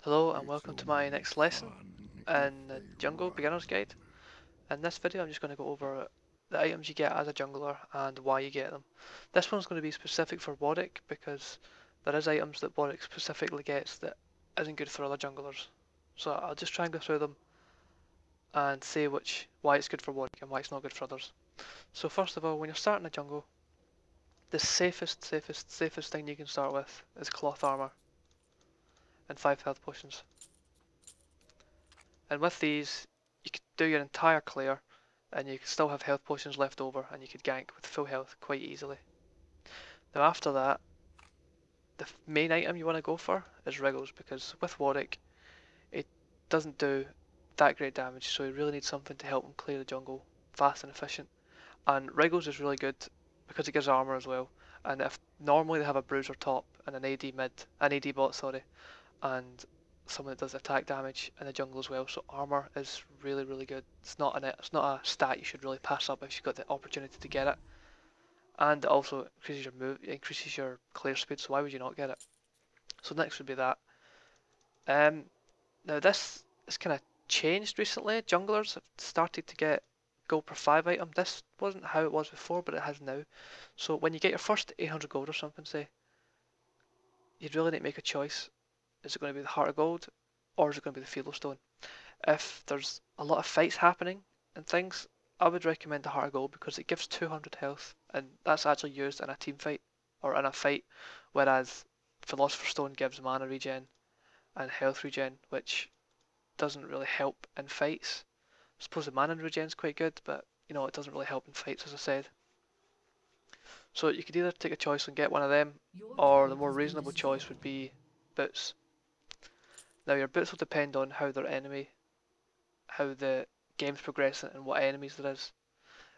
Hello and welcome to my next lesson in the Jungle Beginner's Guide. In this video I'm just going to go over the items you get as a jungler and why you get them. This one's going to be specific for Warwick because there is items that Warwick specifically gets that isn't good for other junglers. So I'll just try and go through them and say why it's good for Warwick and why it's not good for others. So first of all, when you're starting a jungle, the safest thing you can start with is cloth armor and 5 health potions. And with these, you could do your entire clear, and you could still have health potions left over, and you could gank with full health quite easily. Now after that, the main item you want to go for is Wriggles, because with Warwick, it doesn't do that great damage, so you really need something to help him clear the jungle fast and efficient. And Wriggles is really good because it gives armor as well. And if normally they have a bruiser top and an AD bot, sorry, and someone that does attack damage in the jungle as well. So armor is really good. It's not a stat you should really pass up if you've got the opportunity to get it. And it also increases your clear speed. So why would you not get it? So next would be that. Now this is kind of changed recently. Junglers have started to get gold per 5 item. This wasn't how it was before, but it has now. So when you get your first 800 gold or something, say, you'd really need to make a choice. Is it going to be the Heart of Gold or is it going to be the Philo Stone? If there's a lot of fights happening and things, I would recommend the Heart of Gold because it gives 200 health and that's actually used in a team fight or in a fight, whereas Philosopher's Stone gives mana regen and health regen, which doesn't really help in fights. I suppose the mana regen is quite good, but it doesn't really help in fights, as I said. So you could either take a choice and get one of them, or the more reasonable choice would be boots. Now your boots will depend on how the game's progressing and what enemies there is.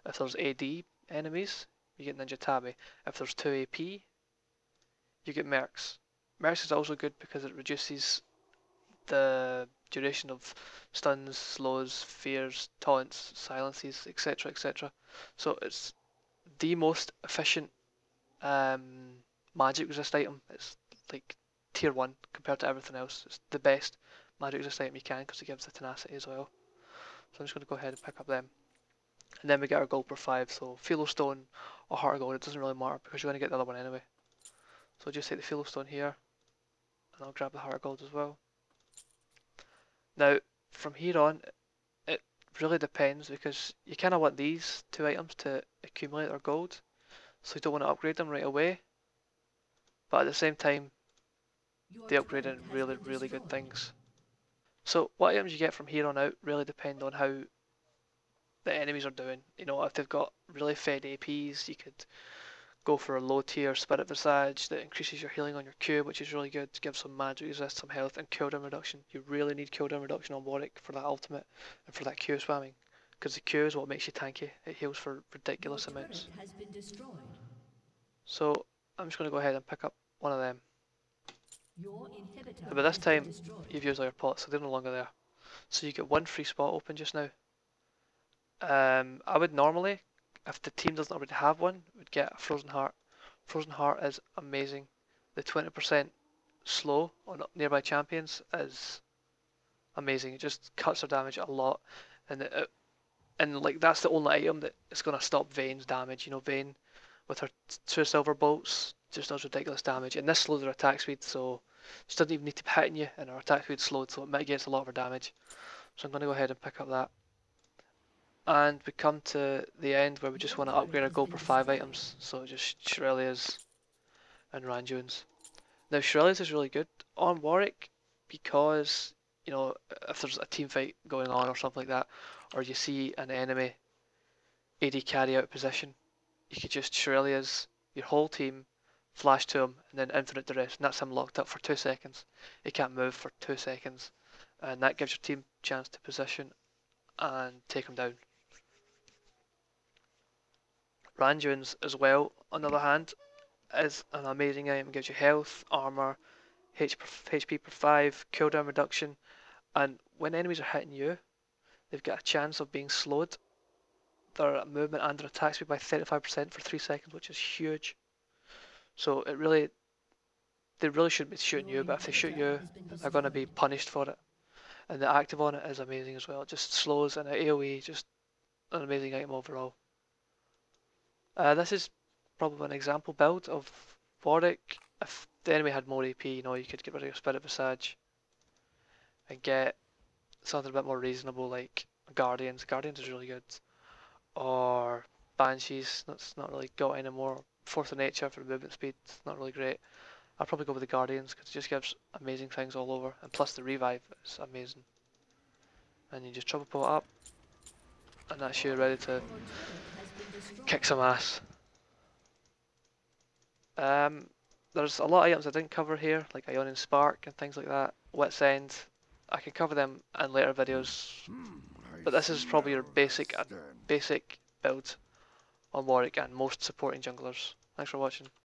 If there's AD enemies, you get Ninja Tabi. If there's 2 AP, you get Mercs. Mercs is also good because it reduces the duration of stuns, slows, fears, taunts, silences, etc. So it's the most efficient magic resist item. It's like tier 1 compared to everything else. It's the best magic resist item you can because it gives the tenacity as well. So I'm just going to go ahead and pick up them. And then we get our gold per 5, so Philo Stone or Heart of Gold, it doesn't really matter because you're going to get the other one anyway. So I'll just take the Philo Stone here, and I'll grab the Heart of Gold as well. Now, from here on, it really depends because you kind of want these 2 items to accumulate their gold, so you don't want to upgrade them right away. But at the same time, they upgrade in really good things. So what items you get from here on out really depend on how the enemies are doing. If they've got really fed APs, you could go for a low tier Spirit Visage that increases your healing on your Q, which is really good to give some magic resist, some health, and cooldown reduction. You really need cooldown reduction on Warwick for that ultimate and for that Q spamming, because the Q is what makes you tanky. It heals for ridiculous amounts. So I'm just going to go ahead and pick up one of them. But by this time, you've used all your pots, so they're no longer there. So you get one free spot open just now. I would normally, if the team doesn't already have one, would get a Frozen Heart. Frozen Heart is amazing. The 20% slow on nearby champions is amazing. It just cuts their damage a lot, and like that's the only item that is going to stop Vayne's damage. Vayne with her 2 silver bolts just does ridiculous damage, and this slows her attack speed, so she doesn't even need to be hitting you, and her attack speed slowed, so it mitigates a lot of her damage. So I'm going to go ahead and pick up that. And we come to the end where we just want to upgrade our gold per 5 items, so just Shurelya's and Randuin's. Now Shurelya's is really good on Warwick because, if there's a team fight going on or something like that, or you see an enemy AD carry out position, you could just Shurelya's your whole team, flash to him, and then infinite duress, and that's him locked up for 2 seconds. He can't move for 2 seconds, and that gives your team a chance to position and take him down. Randuin's as well, on the other hand, is an amazing item. It gives you health, armor, HP per 5, cooldown reduction, and when enemies are hitting you, they've got a chance of being slowed. Their movement and their attack speed by 35% for 3 seconds, which is huge. So it really they really shouldn't be shooting you, but if they shoot you, they're going to be punished for it. And the active on it is amazing as well. It just slows, and the AoE, just an amazing item overall. This is probably an example build of Warwick. If the enemy had more AP, you could get rid of your Spirit Visage and get something a bit more reasonable like Guardians. Guardians is really good. Or Banshees, that's not really got anymore. Force of Nature for movement speed, not really great. I'll probably go with the Guardians because it just gives amazing things all over, and plus the revive is amazing. And you just triple pull it up, and that's you ready to kick some ass. There's a lot of items I didn't cover here, like Ionian Spark and things like that. Wit's End, I can cover them in later videos, but this is probably your basic build on Warwick and most supporting junglers. Thanks for watching.